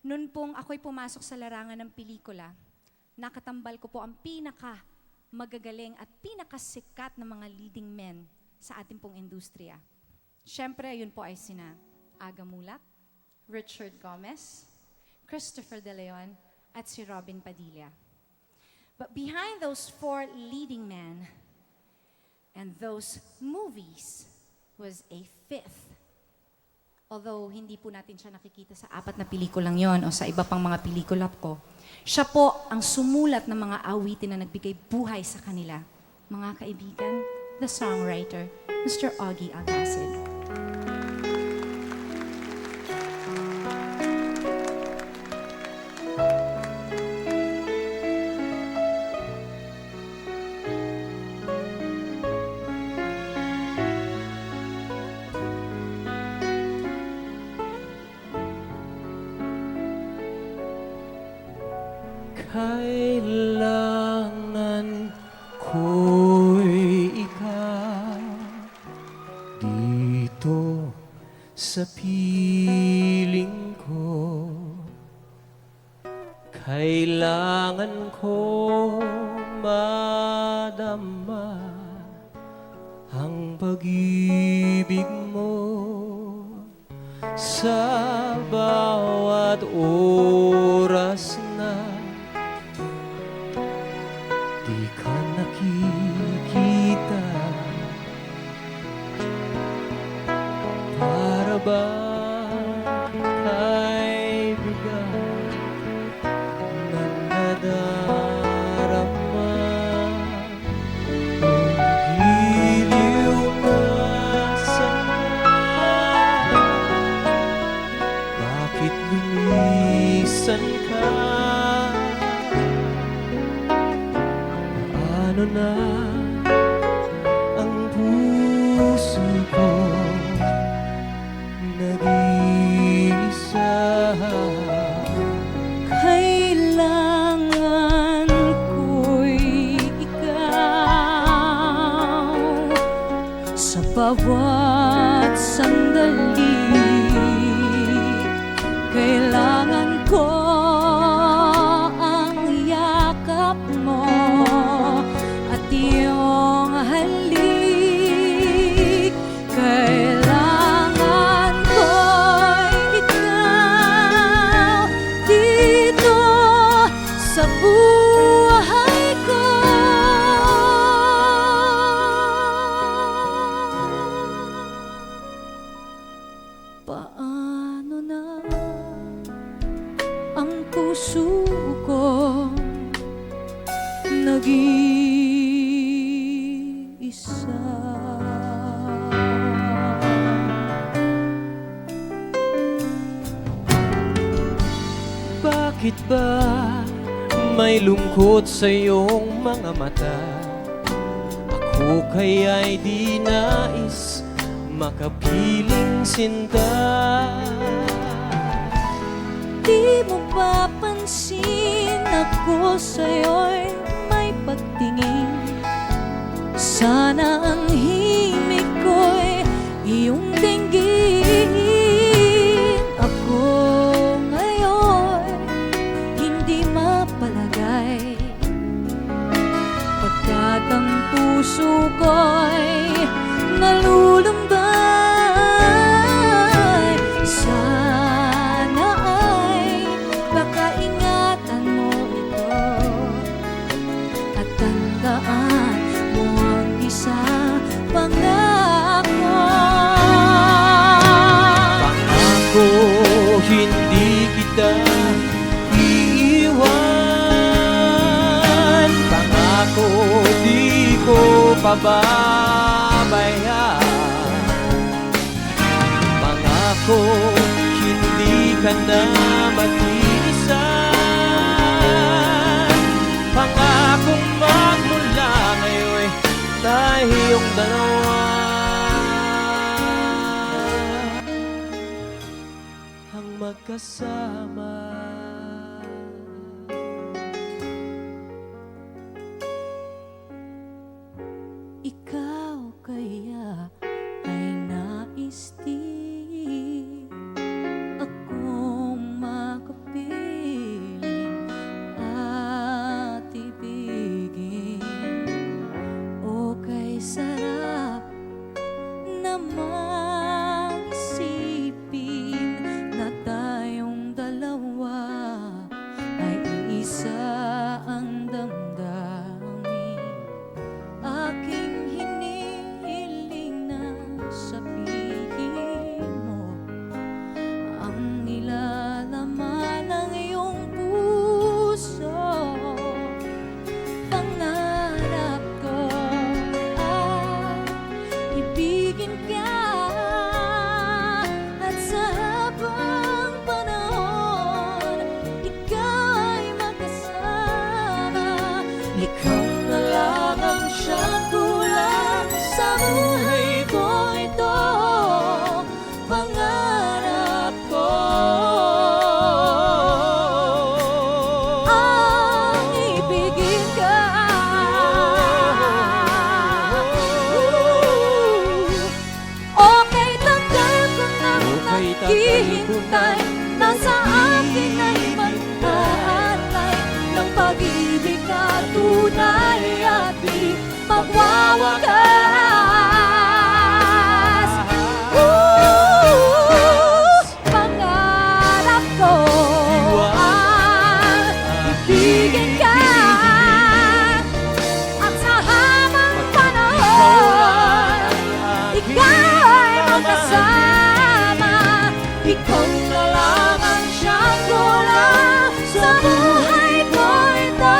Noon pong ako'y pumasok sa larangan ng pelikula, nakatambal ko po ang magagaling at pinakasikat na mga leading men sa ating pong industriya. Siyempre, yun po ay sina Aga Mulak, Richard Gomez, Christopher De Leon, at si Robin Padilla. But behind those four leading men and those movies was a fifth. Although hindi po natin siya nakikita sa apat na pelikulang yon o sa iba pang mga pelikula ko, siya po ang sumulat ng mga awitin na nagbigay buhay sa kanila. Mga kaibigan, the songwriter, Mr. Augie Alcacid. Kailangan ko'y ikaw dito sa piling ko. Kailangan ko madama ang pag-ibig mo sa bawat oras na di ka nakikita. Para ba kaibigan na nadarama? Giliw na sana, bakit lumisan ka? Ano na ang puso ko nag-iisa? Kailangan ko'y ikaw sa bawat sandali. Kailangan ko ang yakap mo at iyong halik. Kailangan ko'y ikaw dito sa buhay ko. Paano na ang puso ko nag-iisa? Bakit ba may lungkot sa iyong mga mata? Ako kaya'y di nais makapiling sinta. Di mo ba pansin ako sa'yo'y may pagtingin? Sana ang himig ko'y iyong dinggin. Ako ngayon hindi mapalagay, pagkat ang puso ko'y nalulumbay. Sana ay baka ingatan mo ito at tandaan mo ang isang pangako. Pangako hindi kita iiwan. Pangako di ko pababayaan. Pangako hindi ka na mag-iisa. Pangakong magmula ngayon tayong dalawa ang magkasama. Ikaw kaya ay nais di akong makapit wakas. Pangarap ko ang ibigin ka. At sa habang panahon, ikaw ay magkasama. Ikaw na lang ang siyang kulang sa buhay ko ito.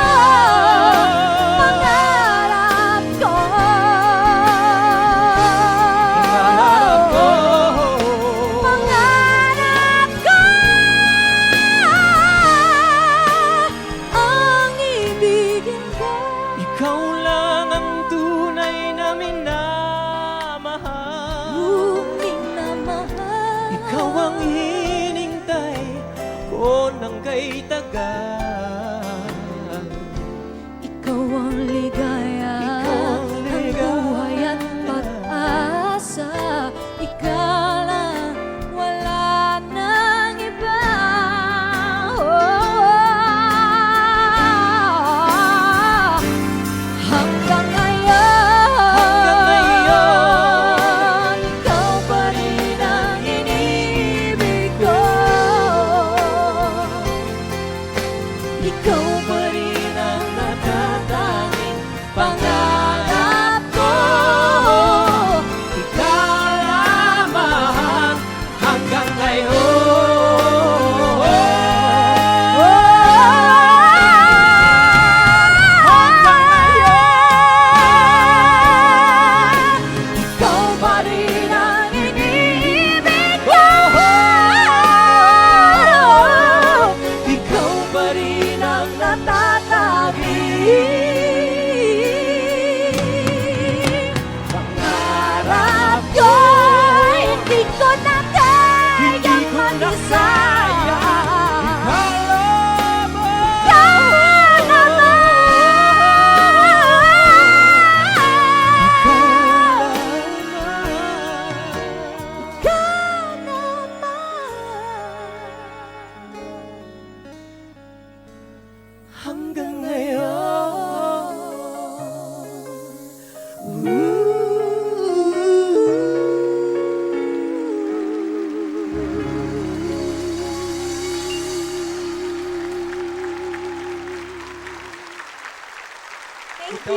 Pangarap ko. Pangarap ko ang ibigin ka. Ikaw lang ang tunay na minamahal. Minamahal. Ikaw ang hinintay ko ng kay tagal. Ikaw ang ligaya, Ikaw ang ng ligaya. buhay at pag-asa. Ikaw lang, wala nang iba. Hanggang ngayon, ikaw pa rin ang inibig ko. Ikaw pa rin ang natatanging pangarap ko. Ikaw lamang hanggang ngayon. Ikaw pa rin ang inibig ko. Ikaw pa rin ang natatanging pangarap ko. Hindi ko na kayang mag-isa. Ikaw lamang. Ikaw Hanggang ngayon. Thank you.